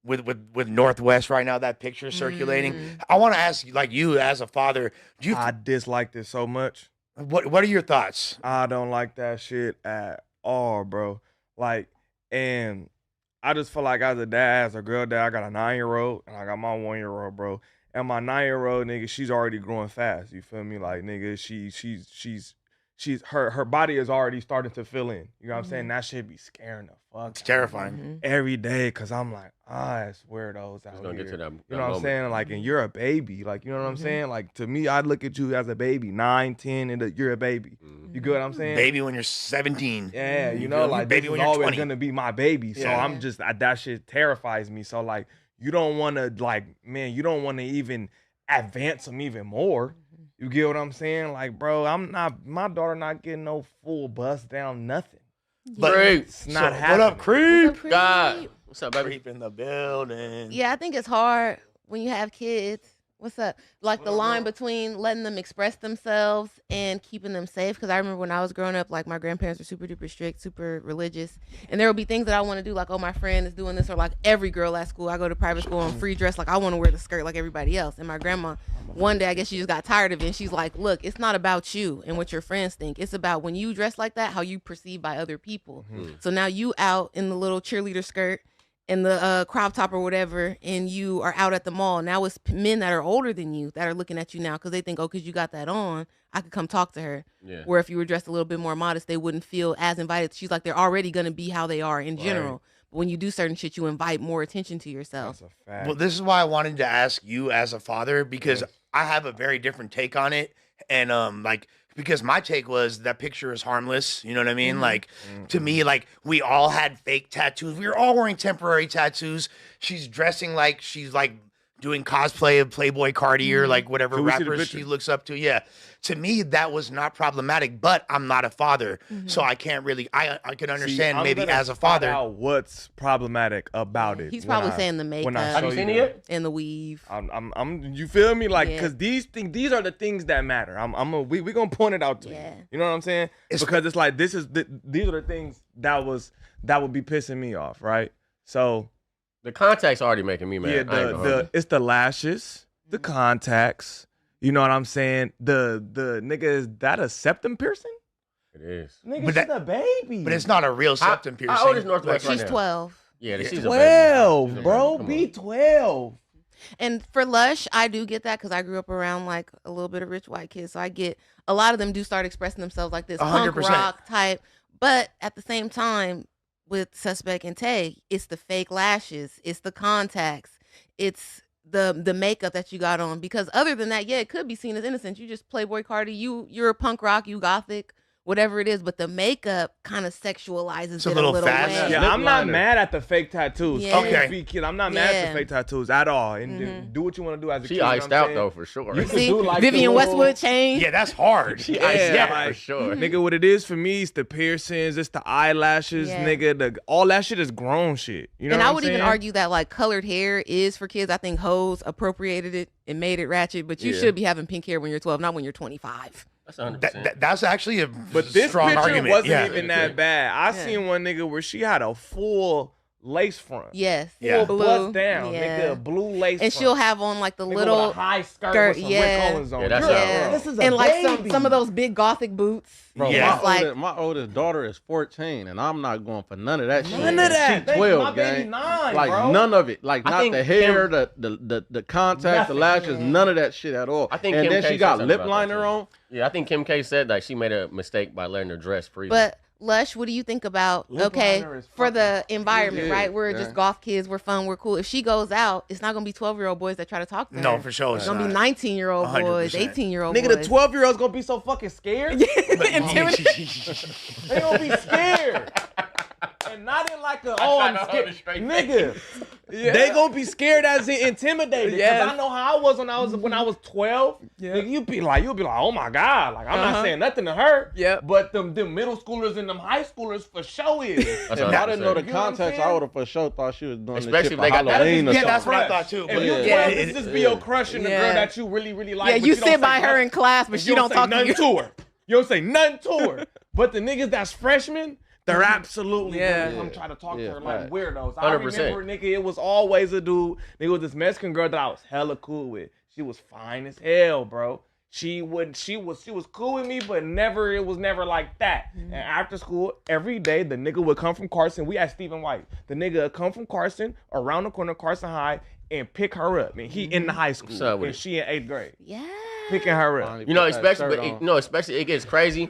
with Northwest right now, that picture circulating. I want to ask you, like you as a father, do you I dislike this so much. what are your thoughts? I don't like that shit at all, bro. Like, and I just feel like as a dad, as a girl dad, I got a 9-year-old and I got my 1-year-old, bro. And my 9-year-old nigga, she's already growing fast. You feel me? Like, nigga, she's her body is already starting to fill in. You know what I'm saying? That shit be scaring the fuck. It's terrifying. Every day, cause I'm like, it's weirdos out gonna here. get to that You know what I'm moment. saying? Like, and you're a baby. Like, you know what I'm saying? Like, to me, I look at you as a baby, 9, 10, and you're a baby. You get what I'm saying? Baby when you're 17. Yeah, you feel know, me? like baby this when is you're always 20. gonna be my baby. So Yeah. I'm just that shit terrifies me. So like, you don't want to you don't want to even advance them even more. You get what I'm saying? Like, bro, my daughter not getting no full bust down nothing. But It's not what happening. up, Creep? God, what's up, baby? Creep in the building. Yeah, I think it's hard when you have kids. What's up? Like the line between letting them express themselves and keeping them safe. Because I remember when I was growing up, like my grandparents were super duper strict, super religious. And there would be things that I want to do, like, oh, my friend is doing this. Or like every girl at school, I go to private school on free dress. Like I want to wear the skirt like everybody else. And my grandma, one day, I guess she just got tired of it. And she's like, look, it's not about you and what your friends think. It's about when you dress like that, how you perceive by other people. So now you out in the little cheerleader skirt and the crop top or whatever, and you are out at the mall. Now it's men that are older than you that are looking at you now because they think, oh, because you got that on, I could come talk to her. Yeah. Where if you were dressed a little bit more modest, they wouldn't feel as invited. She's like, they're already going to be how they are in general. But when you do certain shit, you invite more attention to yourself. That's a fact. Well, this is why I wanted to ask you as a father because I have a very different take on it, and because my take was that picture is harmless. You know what I mean? Like to me, like we all had fake tattoos. We were all wearing temporary tattoos. She's dressing like she's like doing cosplay of Playboy Cardi or like whatever Can we see the rappers picture? she looks up to. Yeah. To me, that was not problematic, but I'm not a father. So I can't really, I can understand I'm maybe gonna as a find father. out what's problematic about it. He's when probably I- saying the when I makeup. Have show you seen the- it yet? And the weave. I'm you feel me? Like, Yeah. cause these are the things that matter. We gonna point it out to Yeah. you. You know what I'm saying? Because it's like these are the things that would be pissing me off, right? So The contact's already making me mad. yeah, I ain't gonna hold you. it's the lashes, the contacts. You know what I'm saying? The nigga, is that a septum piercing? It is. Nigga, But she's that- a baby. But it's not a real septum piercing. How old is Northwest Like, right She's now? 12. Yeah, she's a baby. 12, She's a bro. baby. Come Be on. 12. And for Lush, I do get that because I grew up around like a little bit of rich white kids. So I get a lot of them do start expressing themselves like this punk 100%. rock type. But at the same time, with Suspect and Tay, it's the fake lashes, it's the contacts, it's the makeup that you got on. Because other than that, yeah, it could be seen as innocent. You just Playboy Cardi, you're a punk rock, you gothic, whatever it is. But the makeup kind of sexualizes It's a it little a little fast. way. Yeah, Lip I'm not liner. mad at the fake tattoos. Yeah. Okay. Kid, I'm not mad at Yeah. the fake tattoos at all. And do what you want to do as a kid. She you know iced what I'm out saying? though for sure. You could See, do like Vivian the little- Westwood chain. Yeah, that's hard. She Yeah, iced out like- for sure. Nigga, what it is for me is the piercings, it's the eyelashes, Yeah. nigga. All that shit is grown shit. You know And what I I'm would saying? even argue that like colored hair is for kids. I think hoes appropriated it and made it ratchet, but you Yeah. should be having pink hair when you're 12, not when you're 25. That's 100%. That's actually a But this strong picture argument. wasn't yeah. even that bad. I Yeah. seen one nigga where she had a full lace front. Yes. Yeah. Full Blue. bust down, Yeah. nigga. Blue lace And front. she'll have on like the Nigga little with a high skirt, skirt, with some yeah. Rick Owens on. Yeah, that's Girl, how- yeah. This is a and like baby. some of those big gothic boots. Bro, Yeah. It's like my oldest daughter is 14, and I'm not going for none of that shit. None of that. She Thank 12, my baby gang. 9, Like bro. none of it. Like I not think the hair, Kim- the contacts, the Nothing. lashes, none of that shit at all. I think and Kim then K she said got something lip about that, liner too. on. Yeah, I think Kim K said that she made a mistake by letting her dress free. But Lush, what do you think about Lip okay liner is for fucking the environment, yeah, right? We're yeah. just goth kids, we're fun, we're cool. If she goes out, it's not gonna be 12-year-old boys that try to talk to her. No, for sure. It's It's gonna be not. 19-year-old boys, 100%. 18-year-old Nigga, boys. the 12-year-old's gonna be so fucking scared. They gonna be scared. And not in like a, oh, I'm tried to hold scared. a straight Nigga, they gonna be scared as in intimidated. Yes. Cause I know how I was when I was 12. Yeah. Nigga, you'll be like, oh my God. Like, I'm not Uh-huh. saying nothing to her. Yep. But them middle schoolers and them high schoolers for sure is. That's If what I I'm didn't know the saying. You know what I'm context, saying? I would have for sure thought she was doing Especially this shit if for they got that- Halloween or Yeah, something. that's what I thought too. If But you Yeah. 12, it- this just be your crush and the Yeah. girl that you really, really like. yeah, but you don't sit say by her nothing. in class, but she don't say talk to nothing you. to her. You don't say nothing to her. But the niggas that's freshmen, They're absolutely Yeah. gonna come try to talk to Yeah, her like fact. weirdos. I 100%. remember, nigga, it was always a dude. Nigga was this Mexican girl that I was hella cool with. She was fine as hell, bro. She was cool with me, but it was never like that. And after school, every day, the nigga would come from Carson. We had Stephen White. The nigga would come from Carson, around the corner, Carson High, and pick her up. And he in the high school, What's up with and it? she in 8th grade, Yeah. picking her up. You know, Put that especially, shirt but on. you know, especially it gets crazy.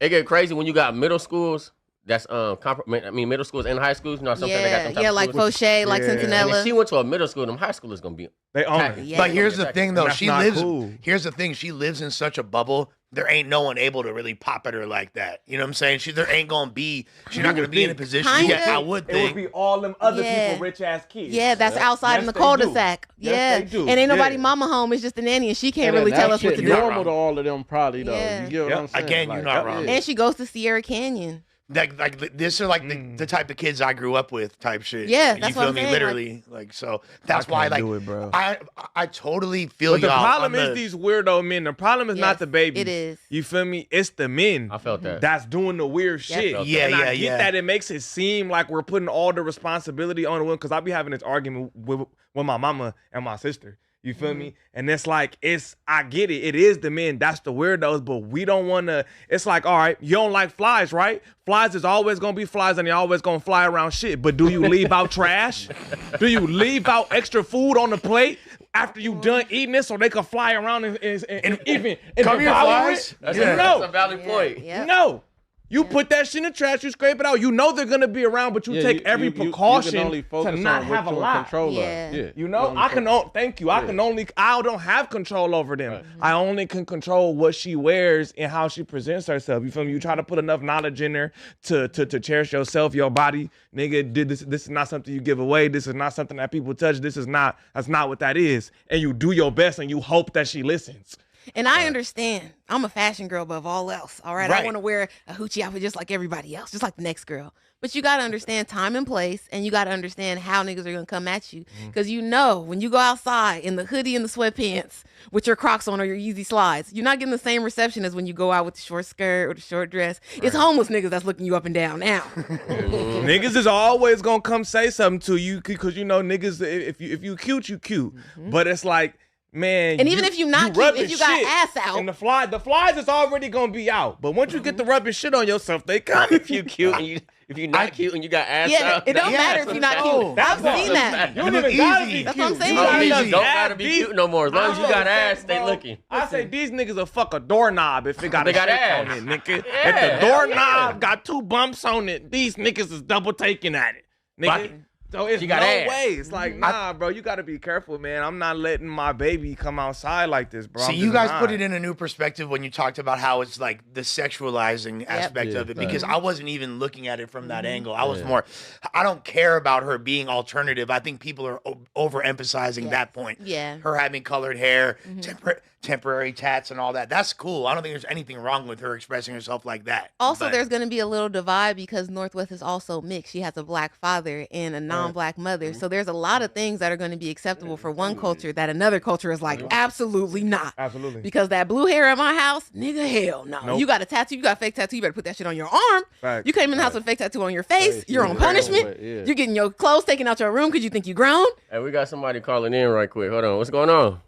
It gets crazy when you got middle schools. That's middle schools and high schools. You know, something they got Yeah, them type yeah, of like schools. Fauché, like Yeah. And Centinela. if she went to a middle school, them high schoolers gonna be. They own it. Yeah. But here's the thing, though. That's She not lives. cool. Here's the thing. She lives in such a bubble. There ain't no one able to really pop at her like that. You know what I'm saying? There ain't gonna be. She's not gonna be in a position. Kinda. Yeah, I would It would think. be all them other Yeah. people, rich ass kids. Yeah, that's outside in Yes, the they cul-de-sac. do. Yeah, Yes, they do. and ain't nobody Yeah. mama home. It's just the nanny, and she can't And really that tell us what shit to do. You're not normal to wrong. all of them, probably though. Yeah. You get what Yep. I'm saying? Again, you're not wrong. And she goes to Sierra Canyon. Like this are like the type of kids I grew up with, type shit. Yeah, you that's feel what I'm me? saying, Literally, like so. That's why, can't like, do it, bro. I totally feel But the y'all. problem on is the- these weirdo men. The problem is Yes, not the babies. it is. You feel me? It's the men. I felt that. That's doing the weird Yep. shit. Yeah, and yeah, I get yeah. that it makes it seem like we're putting all the responsibility on the women. Because I be having this argument with my mama and my sister. You feel me? And it's like, I get it. It is the men. That's the weirdos. But we don't want to. It's like, all right, you don't like flies, right? Flies is always going to be flies and they're always going to fly around shit. But do you leave out trash? Do you leave out extra food on the plate after you done eating it so they can fly around and even Come here, devour flies. it? That's, Yeah. a, No. that's a valid point. Yeah. No. You put that shit in the trash, you scrape it out. You know they're gonna be around, but you take every precaution you can only focus to not on have a what you're in lot. control Yeah. of. Yeah. You know, only I can focus- thank you. I don't have control over them. I only can control what she wears and how she presents herself. You feel me? You try to put enough knowledge in there to cherish yourself, your body. Nigga, this is not something you give away. This is not something that people touch. That's not what that is. And you do your best and you hope that she listens. And I understand. I'm a fashion girl above all else. All right. I Right. want to wear a hoochie outfit just like everybody else, just like the next girl. But you got to understand time and place, and you got to understand how niggas are going to come at you. Because you know, when you go outside in the hoodie and the sweatpants with your Crocs on or your Yeezy slides, you're not getting the same reception as when you go out with the short skirt or the short dress. It's homeless niggas that's looking you up and down now. Niggas is always gonna come say something to you because you know niggas. If you cute, you cute. But it's like, man, And even if you not cute, rubbing if you got shit, ass out. and the flies is already gonna be out. But once you get the rubbing shit on yourself, they come. If you cute and if you're not cute and you got ass Yeah, out, it don't Yeah, matter if you're not no. cute. That's I've seen that. You You don't look even gotta easy. be That's cute. what I'm saying. You Oh, gotta you be just don't ass gotta be deep. cute no more. As long as you got I ass, say, stay bro, looking. I say these niggas will fuck a doorknob if it got They a got shirt ass. on it, nigga. Yeah, If the hell doorknob yeah. got 2 bumps on it, these niggas is double taking at it, nigga. Right. So it's She got no ass. way. It's like, nah, bro, you gotta be careful, man. I'm not letting my baby come outside like this, bro. See, I'm you just guys not. put it in a new perspective when you talked about how it's like the sexualizing aspect Yeah, of it, right. because I wasn't even looking at it from that angle. I was more, I don't care about her being alternative. I think people are overemphasizing that point. Yeah. Her having colored hair, temporary tats, and all that. That's cool. I don't think there's anything wrong with her expressing herself like that. Also, But- there's going to be a little divide because Northwest is also mixed. She has a black father and a non-black mother. So there's a lot of things that are going to be acceptable for one culture that another culture is like, absolutely not. Absolutely. Because that blue hair at my house, nigga, hell no. Nope. You got a tattoo, you got a fake tattoo, you better put that shit on your arm. Facts. You came in the house with a fake tattoo on your face, Face, you're yeah. on punishment. Yeah. You're getting your clothes taken out your room because you think you grown. Hey, we got somebody calling in right quick. Hold on. What's going on?